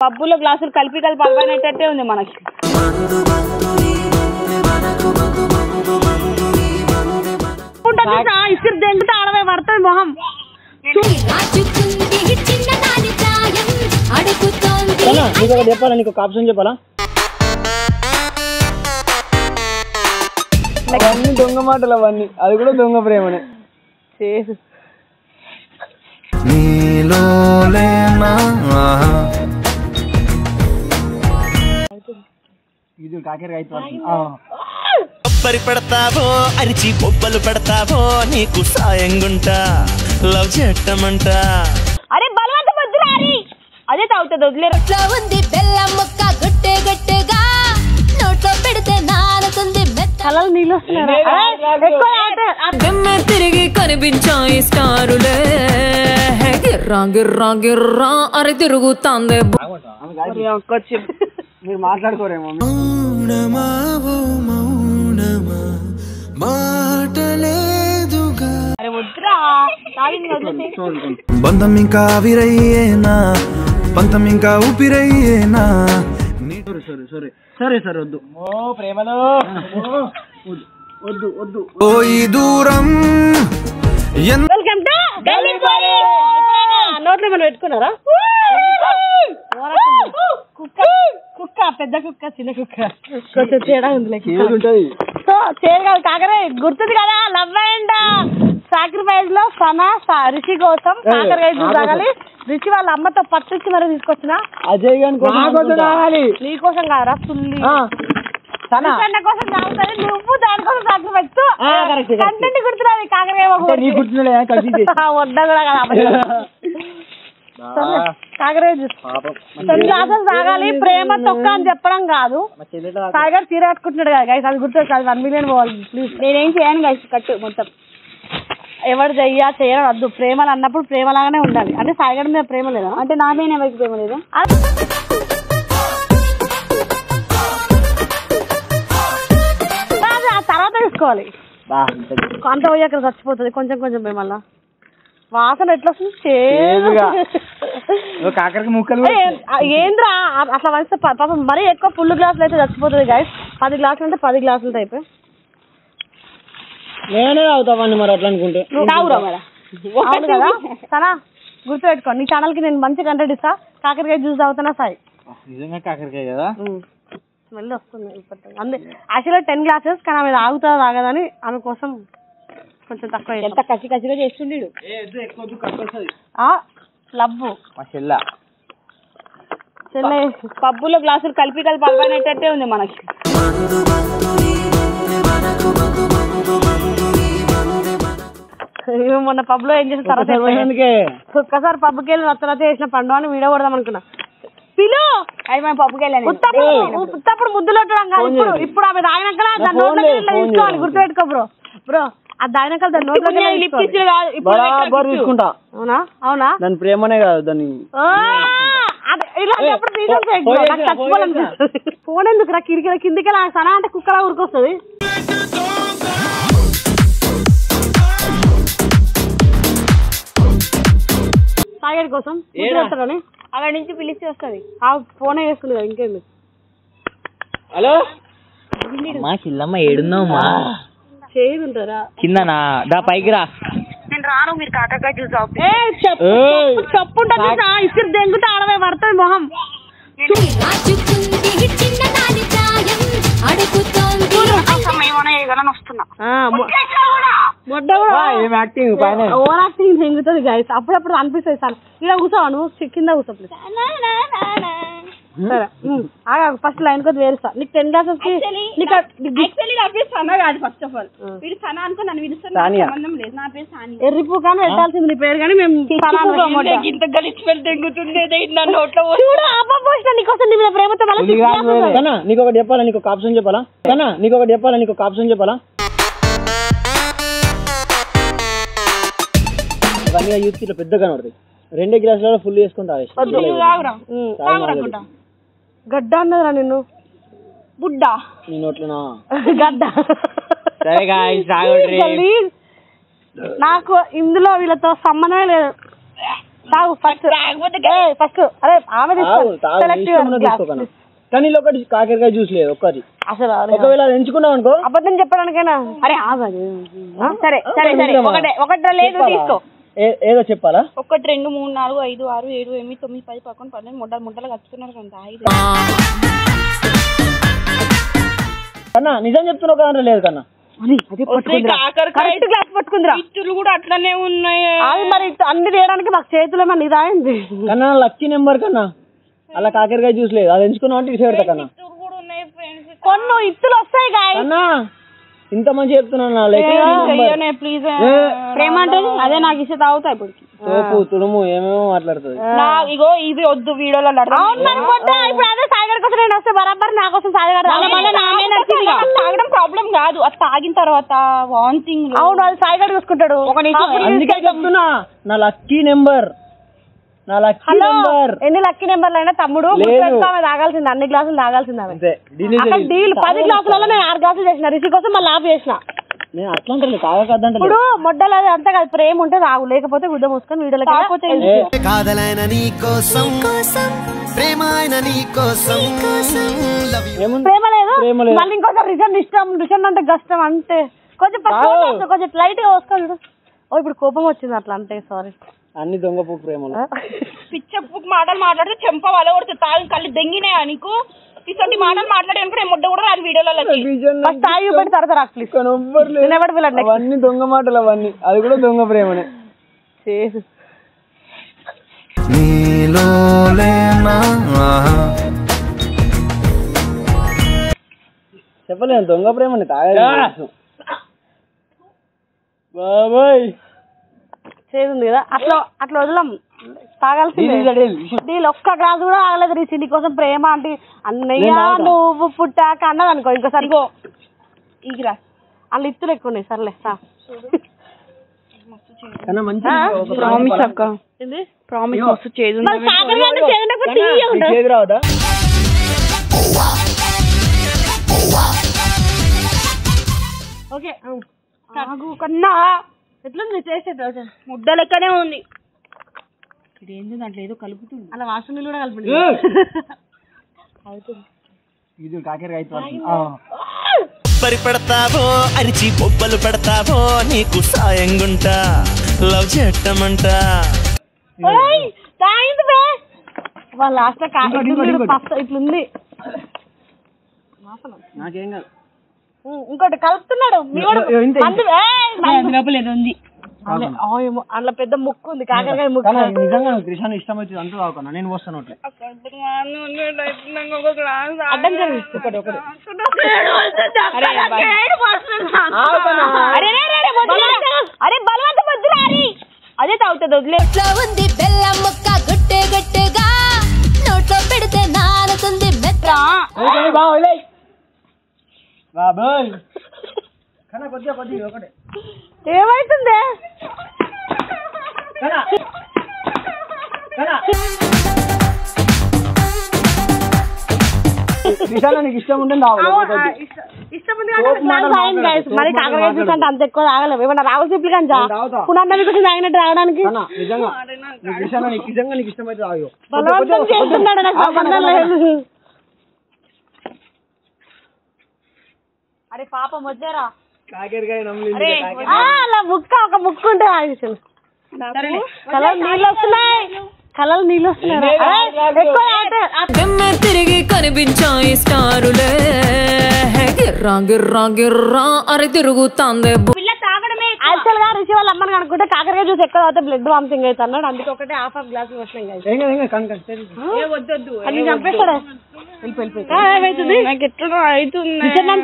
పబ్బులో గ్లాసులు కలిపి కలిపి అలవాయినట్టే ఉంది మనకి. ఇసురు దెంగుతా ఆడవే పడుతుంది మొహం. చెప్పాలా నీకు ఒక ఆప్షన్ చెప్పాలా? అవన్నీ దొంగ మాటలు, అవన్నీ అది కూడా దొంగ ప్రేమనే. ఇది కాకరకాయ కొబ్బరి పెడతావో అరిచి బొబ్బలు పెడతావో నీకు సాయంగుంటా లవ్ చేయటమంట. అరే బలవంత వద్దురారి అదే తాగుతుంది వదిలేరు. ఉంది బెల్లం ముక్క గట్టే గట్టేగా నోట్లో పెడితే నాలుగుంది కలలు నీళ్ళు వస్తున్నాయి. తిరిగి కనిపించాయి స్టారులే గిర్రా గిర్రా గిర్రా అరే తిరుగుతాందే. మీరు మాట్లాడుకోరేమో. బంధం ఇంకా ఆవిరయ్యేనా పంతం ఇంకా ఊపిరయ్యేనా. సరే సరే వద్దు. ఓ ప్రేమలో వద్దు వద్దు. ఓ ఈ దూరం నోట్లో మనం పెట్టుకున్నారా? కుక్క కుక్క పెద్ద కుక్క చిన్న కుక్క కొంచెం తేడా ఉంది. చేరు కాదు కాకరే గుర్తుంది కదా. లవ్ అండ్ సాక్రిఫైస్ లో సనా రిషి కోసం కాకరకాయ జ్యూస్ తాగాలి. రిషి వాళ్ళ అమ్మతో పట్టించి మరీ తీసుకొచ్చిన అజయ్ గారి నీ కోసం కాదరా సుల్లి కోసం తాగుతుంది. నువ్వు దానికోసం సాక్రిఫైస్ కంటెంట్ గుర్తురాది కాకరకాయ వడ్డా కూడా కదా. కాకరకాయ జ్యూస్ 10 గ్లాసులు తాగాలి. ప్రేమ తొక్క అని చెప్పడం కాదు. సాయిగారు చీర కట్టుకుంటున్నాడు కదా గైస్, అది గుర్తు 1 మిలియన్ పోవాలి ప్లీజ్. నేనేం చేయను గైస్, కట్టు మొత్తం. ఎవరు చేయడం వద్దు. ప్రేమలు అన్నప్పుడు ప్రేమలాగానే ఉండాలి. అంటే సాయిగారి మీద ప్రేమ లేదా అంటే నా మీద ఎవరికి ప్రేమ లేదా? ఆ తర్వాత తీసుకోవాలి. అంత పోయాక చచ్చిపోతుంది. కొంచెం కొంచెం మళ్ళా వాసన ఎట్లా వస్తుంది? కాకరకాయ ముక్కలు ఏంద్రా అట్లా వస్తే పాపం మరీ ఎక్కువ ఫుల్ గ్లాసులు అయితే చచ్చిపోతుంది గైస్. 10 గ్లాసులు అంటే 10 గ్లాసులు టైప్ నేనే అవుతామండి మరి అట్లా అనుకుంటే. కదా సనా గుర్తుపెట్టుకో. నీ ఛానల్ కి నేను మంచి కంటెంట్ ఇస్తా. కాకరకాయ జ్యూస్ తాగుతున్నా సాయి. నిజంగా కాకరకాయ కదా స్మెల్ వస్తుంది. అందే యాక్చువల్గా 10 గ్లాసెస్ కానీ ఆమె తాగుతా తాగదని ఆమె కోసం కొంచెం తక్కువ. ఎంత కసి కసిగా చేస్తుండే లవ్వు చెల్లె. పబ్బులో గ్లాసులు కలిపి కలిపి అలవాయినట్టే ఉంది మనకి. మొన్న పబ్ లో ఏం చేసిన తర్వాత ఒక్కసారి పబ్కి వెళ్ళి తర్వాత చేసిన పండు అని వీడియో కొడదాం అనుకున్నా. పిలు పప్పుకి వెళ్ళాను ఉత్తప్పుడు ముద్దులు పెట్టడం కాదు. ఇప్పుడు ఆమె తాగినాక దాని నోట్లో తీసుకోవాలి. గుర్తుపెట్టుకో బ్రో. బ్రో అది తాగినాక దాని నోట్లో తీసుకుంటా. అవునా? అవునా? దాని ప్రేమనే కాదు దాన్ని. ఫోన్ ఎందుకు రా కిందికి సనా అంటే కుక్కలా ఊరికొస్తుంది. సాగర్ కోసం వస్తాడని అక్కడి నుంచి పిలిచి వస్తుంది. ఫోనే చేసుకుంది కదా ఇంకేంది. హలో మా చిల్లమ్మ ఏడున్నావుమా? చేయదు ఉంటారా కిందనా? దా పైకి రా. నేను రాను. మీరు కాకరకాయ జ్యూస్ చెప్పుంటా ఇసురు దెంగుతా ఆడవే పడుతుంది మొహం. ఓవర్ యాక్టింగ్ దెంగుతుంది గైస్. అప్పుడప్పుడు అనిపిస్తుంది సార్ ఇలా కూర్చోవా నువ్వు కింద కూర్చో ప్లీజ్. సరే ఫస్ట్ లైన్ కొద్ది వేరుస్తా. నీకు 10 గ్లాసెస్ కి ఎర్రిపూ కానీ పెట్టాల్సింది నీ పేరు. కానీ మేము నీకోసం నీ మీద ప్రేమతో నీకు ఒకటి చెప్పాలా? నీకు ఒక ఆప్షన్ చెప్పాలా? నీకు ఒక ఆప్షన్ చెప్పాలా? ఇవన్నీ యూత్ ఇట్లా పెద్దగా పడుతుంది. 2 గ్లాసులలో ఫుల్ చేసుకుంటా. గడ్డ అన్నదిరా నిన్ను. బుడ్డ నీ నోట్లోనా గడ్డ. నాకు ఇందులో వీళ్ళతో సంబంధమే లేదు. తాగు ఫస్ట్ ఫస్ట్ అరే ఆమె తీసుకో కానీ ఒకటి కాకరకాయ జ్యూస్ లేదు ఒక్కటి అసలు ఒకవేళ ఎంచుకున్నావు అనుకో అబద్ధం చెప్పడానికైనా అరే సరే సరే సరే ఒకటి లేదు తీసుకో ఏదో చెప్పాలా 1 2 3 4 5 6 7 8 9 10 11 12 ముడ్డలు ముడ్డలు కట్టుకున్నారు కదా కన్నా నిజం చెప్తున్నావు కదా లేదు కన్నా కరెక్ట్ గ్లాస్ పట్టుకుందిరా ఇచ్చులు కూడా అట్లనే ఉన్నాయి అది మరి అన్ని తీయడానికి మాకు చేతులు ఏమన్నా ఇదాయింది కన్నా లక్కీ నెంబర్ కన్నా అలా కాకరకాయ జ్యూస్ లేదు అది ఎంచుకున్నావు అంటే ఇటు పెడతా కన్నా కొన్ని ఇచ్చులు వస్తాయి కన్నా ఇంత మంచి చెప్తున్నాను ప్లీజ్ ప్రేమ అంటే అదే నాకు ఇస్తే తాగుతా ఇప్పుడు తోపు తుడుము ఏమేమో మాట్లాడుతుంది ఇగో ఇది వద్దు వీడియోలో ఇప్పుడు అదే సాగర్ కోసం నేను వస్తే బరాబర్ నా కోసం సాగర్ తాగడం ప్రాబ్లం కాదు అది తాగిన తర్వాత వాంతింగ్ అవును అది సాగర్ చూసుకుంటాడు అందుకే చెప్తున్నా నా లక్కీ నెంబర్ ఎన్ని లక్కీ నెంబర్లు అయినా తమ్ముడు తాగాల్సింది అన్ని గ్లాసులు తాగాల్సింది డీల్ 10 గ్లాసులలో నేను 6 గ్లాసులు చేసిన రిషి కోసం మళ్ళీ ఆఫ్ చేసిన ఇప్పుడు మొడ్డలు అది అంతా కాదు ప్రేమ ఉంటే తాగు లేకపోతే గుద్ద మూసుకొని వీడియోలో కాదలైన నీ కోసం ప్రేమ లేదు మళ్ళీ ఇంకోసారి రిజన్ అంటే కష్టం అంతే కొంచెం లైట్ గా వస్తుంది ఇప్పుడు కోపం వచ్చింది అట్లా అంతే సారీ అన్ని దొంగ ప్రేమలు పిచ్చ మాటలు మాట్లాడితే చెంప వాళ్ళ కొడితే తాగి కళ్ళు దెంగినాయా నీకు ఇటువంటి మాటలు మాట్లాడే ముడ్డ కూడా రాదు వీడియోలో తాగి పెడతారు అవన్నీ దొంగ మాటలు అవన్నీ అది కూడా దొంగ ప్రేమనే చెప్పలేను దొంగ ప్రేమని తాగాలి బాబాయ్ చేసింది కదా అట్లా వదలం తాగాల్సింది ఒక్క గ్లాస్ కూడా ఆగలేదు రీసి నీ కోసం ప్రేమ అంటే అన్నయ్య నువ్వు పుట్టాక అన్నది అనుకో ఇంకోసారి ఈ గ్లాస్ వాళ్ళు ఇత్తులు ఎక్కువ ఉన్నాయి సర్లే ప్రామిస్ అక్క ప్రామిస్ మస్తు చేదు రావదా ఓకే కన్నా ఎట్లుంది టేస్ట్ ముద్ద లెక్కనే ఉంది ఇదేంటి దాంట్లో ఏదో కలుపుతుంది అలా వాసన కూడా కలుపుతుంది పరిపెడతావో అరిచి బొబ్బలు పెడతావో నీకు సాయంగుంటా లవ్ చేయటమంట వాళ్ళ లాస్ట్ ఇట్లుంది నాకేం కాదు ఇంకోటి కలుపుతున్నాడు అందులో పెద్ద ముక్కు ఉంది కాకరకాయ ముక్కు నిజంగా కృష్ణ ఇష్టం వచ్చింది అంతా తాగుతున్నా నేను వస్తాను అరే బలవంత వద్దురా అదే తాగుతుంది వదిలే ఉంది బెల్లం ముక్క గట్టే గట్టేగా నోట్లో పెడితే నానుతుంది మెత్త బాబాయ్ కన్నా కొద్దిగా ఒకటే ఏమైతుంది నీకు ఇష్టం ఉంటే ఇష్టం ఉంది మరి కాకరకాయ జ్యూస్ అంటే అంత ఎక్కువ తాగలేవు ఏమన్నా రావు సిప్లు కానీ పునర్నవి కోసం తాగినట్టు తాగడానికి నిజంగా నీకు ఇష్టమైతే తాగు బలవంతం చేస్తున్నాడు నాకు సంబంధం లేదు అరే పాపం వచ్చారా కాకరకాయ అలా ముక్క ఒక ముక్క ఉంటే ఆగిస్తుంది కలర్ నీళ్ళు వస్తున్నాయి తిరిగి కనిపించాయి స్టారులే గిర్రా గిర్రా గిర్రా అరే తిరుగుతాందే యాక్చువల్ గా రిషి వాళ్ళ అమ్మని అనుకుంటే కాకరకాయ జ్యూస్ ఎక్కువ తాగితే బ్లడ్ వామిటింగ్ అవుతుంది అన్నాడు అందుకే ఒకటే హాఫ్ గ్లాస్ వచ్చినాయి చంపేస్తాడా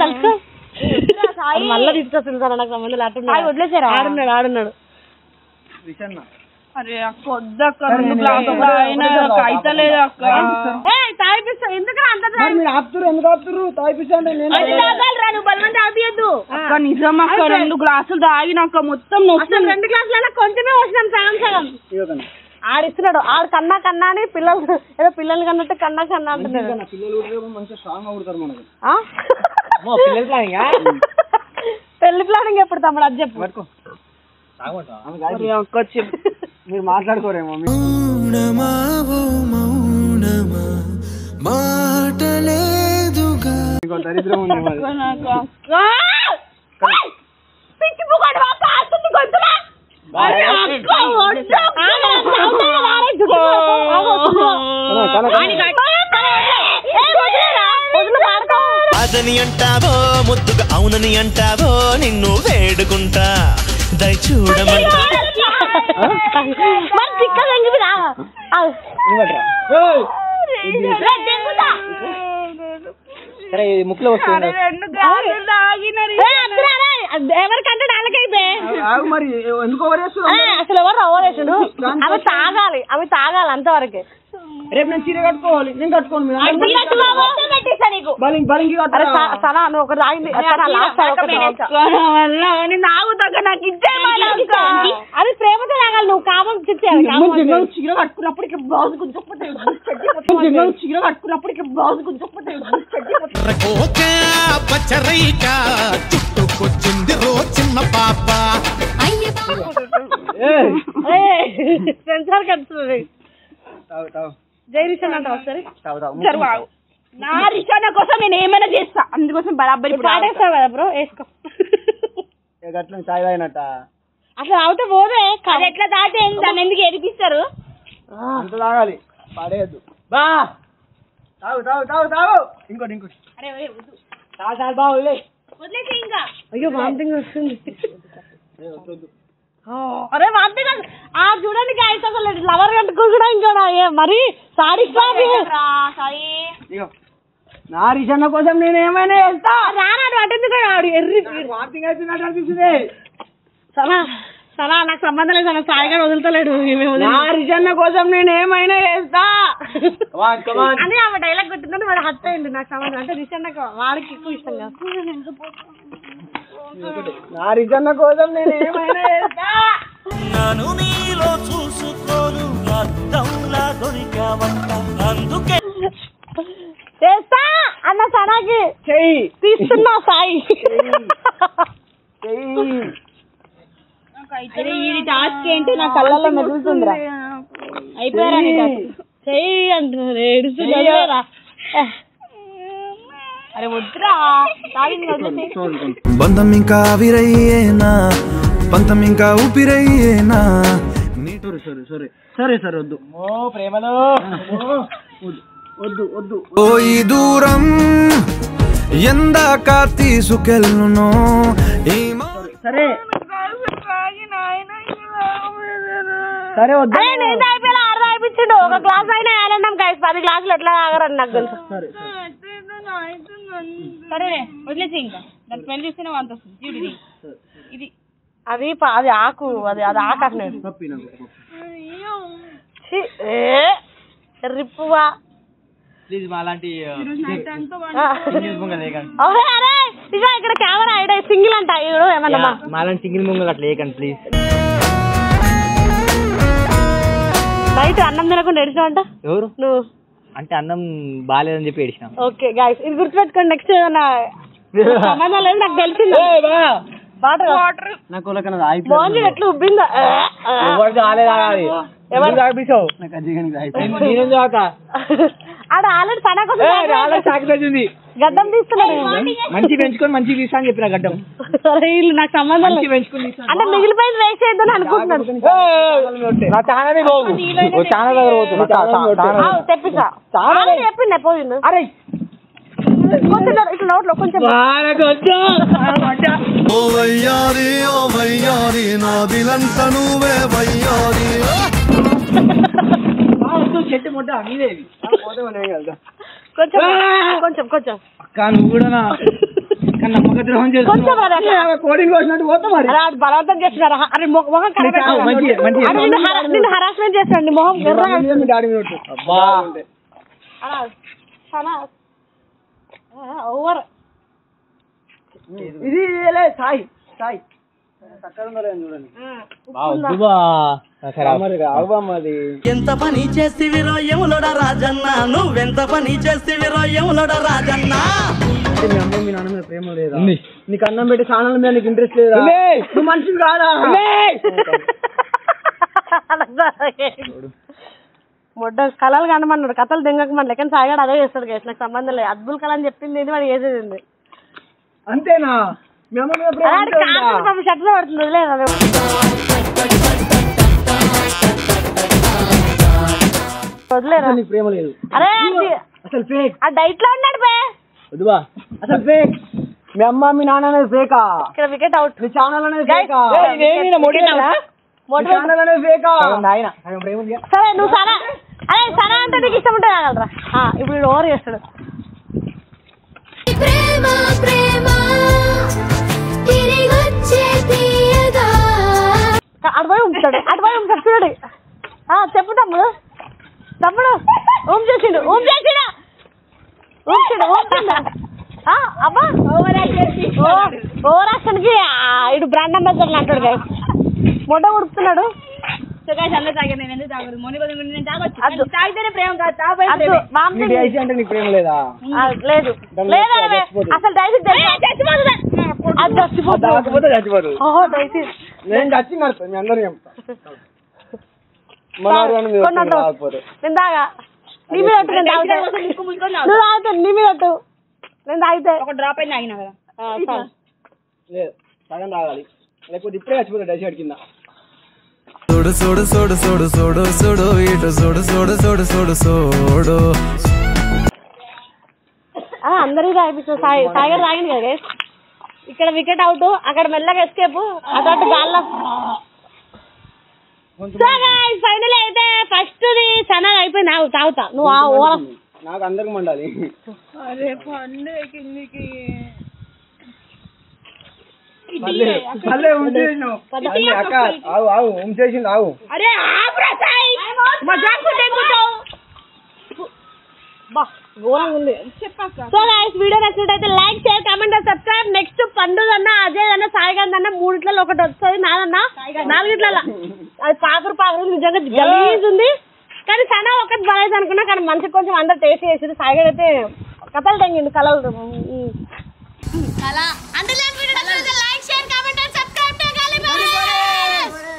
తెలుసు మళ్ళీ తీసుకొస్తుంది సార్ నాకు సంబంధం అటు వదిలేసారు ఆడున్నాడు అరే అక్క వద్దక్క 2 గ్లాసులు అయితలేదు అక్క తాగిపిస్తా ఎందుకు అక్క నిజం అక్క 2 గ్లాసులు తాగినాక మొత్తం 2 గ్లాసుల కొంచెమే వచ్చినాం సగం ఆడిస్తున్నాడు ఆడు కన్నా అని పిల్లలు ఏదో పిల్లలు కన్నట్టు కన్నా అంటున్నాడు పెళ్లి ప్లానింగ్ ఎప్పుడు తమ్ముడు అది చెప్పు అక్క చెప్పు మీరు మాట్లాడుకోరేమో ఇంకో దరిద్రం ఉంది మరి. అదని అంటావో ముద్దుగా అవునని అంటావో నిన్ను వేడుకుంటా దయ చూడమంటా సరే ముక్కులో వస్తుంది ఎవరికంటే వాళ్ళకైతే మరి ఎందుకు అసలు ఎవరు ఓవరేసుడు అవి తాగాలి అంతవరకే. రేపు నేను చీర కట్టుకోవాలి, నేను కట్టుకోను అది ప్రేమతో తాగాలి, నువ్వు కామం చీర కట్టుకున్నప్పటికీ బ్లౌజ్ గుంజకపోతే చీర కట్టుకున్నప్పటికీ బ్లౌజ్ గుంజకపోతే చుట్టుకొచ్చింది రో చిన్న పాప సెన్సార్ కడుతుంది జై రిషన్ అంటావు సరే నా రిషాన కోసం నేను ఏమైనా చేస్తా, అందుకోసం బరాబరి పాడేస్తావు కదా బ్రో, వేసుకో. అట్లా చాయ్ తాగినట్ట అట్లా తాగితే పోదే, అది ఎట్లా తాగితే దాన్ని ఎందుకు ఏడిపిస్తారు? అంత తాగాలి, పాడేయద్దు. బా తాగు తాగు తాగు తాగు ఇంకోటి ఇంకోటి. అరే తాగు బా వదిలేసి ఇంకా. అయ్యో వామిటింగ్ వస్తుంది. అరే వామిటింగ్ చూడండి గాయస్, అసలు లవర్ కట్టుకుంటున్నా ఇంకా మరి సారీ నా రిషన్న కోసం నేను ఏమైనా చేస్తా. రానాడు అటెందుకు రాడు ఎర్రి వామిటింగ్ అవుతున్నట్టు అనిపిస్తుంది. సనా నాకు సంబంధం లేదు, నాకు సాయిగా వదులుతలేడు. నా రిషన్న కోసం నేను ఏమైనా చేస్తా అని ఆమె డైలాగ్ కొట్టిందని వాడు హత్య అయింది. నాకు సంబంధం అంటే రిషన్నకు వాడికి ఎక్కువ ఇష్టం కాదు. నా రిషన్న కోసం నేను ఏమైనా చేస్తా. నన్ను నీలో చూసుకోను అద్దంలా దొరికావంట అందుకే చేస్తా అన్న సనాకి చెయ్యి తీస్తున్నా సాయి. ఈ టాస్క్ ఏంటి నా కళ్ళల్లో మెదులుతుందిరా. అయిపోయారా చెయ్యి అంటున్నారు, ఏడుస్తున్నారా? అరే వద్దురా, బంధం ఇంకా ఆవిరయ్యేనా, పంతం ఇంకా ఊపిరయ్యేనా. సరే సరే వద్దు. ఓ ప్రేమలో వద్దు వద్దు. ఓ ఈ దూరం ఎందాక తీసుకెళ్ళును. సరే సరే వద్దు. నేను అయిపోయినా అర్థం అయిపించిండు. ఒక గ్లాస్ అయినా వేయాలన్నాం గైస్, 10 గ్లాసులు ఎట్లా తాగరని నాకు తెలుసు. సరే వదిలేసి ఇంకా దాని పెళ్లి చూస్తేనే వంత వస్తుంది. ఇది అది అది ఆకు, అది అది ఆకు అంటున్నాడు. రిప్పువా ప్లీజ్ మాలాంటి అరే ఇక ఇక్కడ కెమెరా ఐడియా సింగిల్ అంట ఏమన్నా మాలాంటి సింగిల్ ముంగలు అట్లా వేయకండి ప్లీజ్. నైట్ అన్నం తినకుండా ఏడిచావంట ఎవరు నువ్వు? అంటే అన్నం బాగాలేదని చెప్పి ఏడిచినాం. ఓకే గైస్ ఇది గుర్తుపెట్టుకోండి, నెక్స్ట్ ఏదన్నా సంబంధం లేదు నాకు తెలిసింది. నాకు మోహన్ ఎట్లా ఉబ్బిందా? ఆడ ఆల్రెడీ తన కోసం గడ్డం తీస్తున్నాడు. మంచి పెంచుకొని మంచి తీసా అని చెప్పిన గడ్డం. వీళ్ళు నాకు సంబంధం అంటే మిగిలిపోయింది వేస్ట్ అయిద్దని అనుకుంటున్నాను. తెప్పిస్తా చెప్పిండే పోయింది. అరే కొంచెం ఇట్లా నోట్లో కొంచెం చెట్టు మొట్ట మీదేవి కొంచెం కొంచెం కొంచెం నువ్వు కూడా నమ్మక ద్రోహం చేస్తా కోడింగ్ వచ్చినట్టు పోతా మరి. బలవంతం చేస్తున్నారు. అరే మొహం నిన్ను హరాస్మెంట్ చేస్తాండి మొహం ఓవర్. ఇది సాయి సాయి చూడండి. ఎంత పని చేస్తివిరో యములోడ రాజన్న, నువ్వెంత పని చేస్తివిరో యములోడ రాజన్న. మీ అమ్మ మీ నాన్న మీద ప్రేమ లేదా? నీకు అన్నం పెట్టి ఛానల్ మీద నీకు ఇంట్రెస్ట్ లేదా? నువ్వు మనిషివి కాదా? మొడ్డ కళలు కనమన్నాడు కథలు దెంగకమని కానీ సాయిగాడు అదే చేస్తాడు గైస్ నాకు సంబంధం లేదు అద్భుల్ కళ అని చెప్పింది ఏంటి వాడు చేసేది అంతేనా షర్ట్ పడుతుంది లేదా వదిలేరా ప్రేమ లేదు అరే అసలు ఫేక్ ఆ డైట్ లో ఉన్నాడు బే వద్దువా అసలు ఫేక్ మీ అమ్మ మీ నాన్న అనేది ఫేకా ఇక్కడ వికెట్ అవుట్ మీ ఛానల్ అనేది ఫేకా ఛానల్ అనేది ఫేకా ఆయన ప్రేమ సరే నువ్వు సరే అరే సరే అంటే నీకు ఇష్టం ఉంటే కాగలరా ఇప్పుడు వీడు ఓవర్ చేస్తాడు ప్రేమ ప్రేమ తిరిగొచ్చే తీయగా అటుపోయి ఉంపుతాడు చూడండి చెప్పు తమ్ముడు చేసిండు అబ్బా ఓవర్ యాక్షన్ కి ఇటు బ్రాండ్ అంబాసిడర్ అంటాడు కదా మొట్ట ఉడుకుతున్నాడు అంటే నీకు ప్రేమ లేదా లేదు అసలు చచ్చిపోతే చచ్చిపోదు నేను చచ్చినాను మీ అందరూ చెప్తా నేను తాగా నీ మీద నేను తాగుతాను నీ మీద నేను తాగితే ఒక డ్రాప్ అయినా ఆగినా కదా లేదు సగం తాగాలి లేకపోతే ఇప్పుడే చచ్చిపోతా డైసైడ్ కింద సోడు సోడు సోడు సోడు సోడు సోడు ఇటు సోడు సోడు సోడు సోడు సోడు అందరికీ తాగిపిస్తుంది సాయిగారు తాగింది కదా ఇక్కడ వికెట్ అవుట్ అక్కడ మెల్లగా ఎస్కేప్ అటు గాల్లో ఫైనల్ అయితే ఫస్ట్ సన్నగా అయిపోయింది తాగుతా నువ్వు నాకు అందరికి మండాలి అక్క ఆవు ఉంచేసింది ఆవు ఘోరంగా ఉంది సో గైస్ వీడియో నచ్చినట్టయితే like share comment subscribe next పండుగ అన్న అజయ్ అన్న సాయిగాంధ్ అన్న 3 ఒకటి వస్తుంది నాదన్న 4 అది పాకురు నిజంగా గలీజ్ ఉంది కానీ సనా ఒకటి బాగా అనుకున్నా కానీ మంచిగా కొంచెం అందరు టేస్ట్ చేసి సాయిగాడు అయితే కథలు తెంగిండు కలలు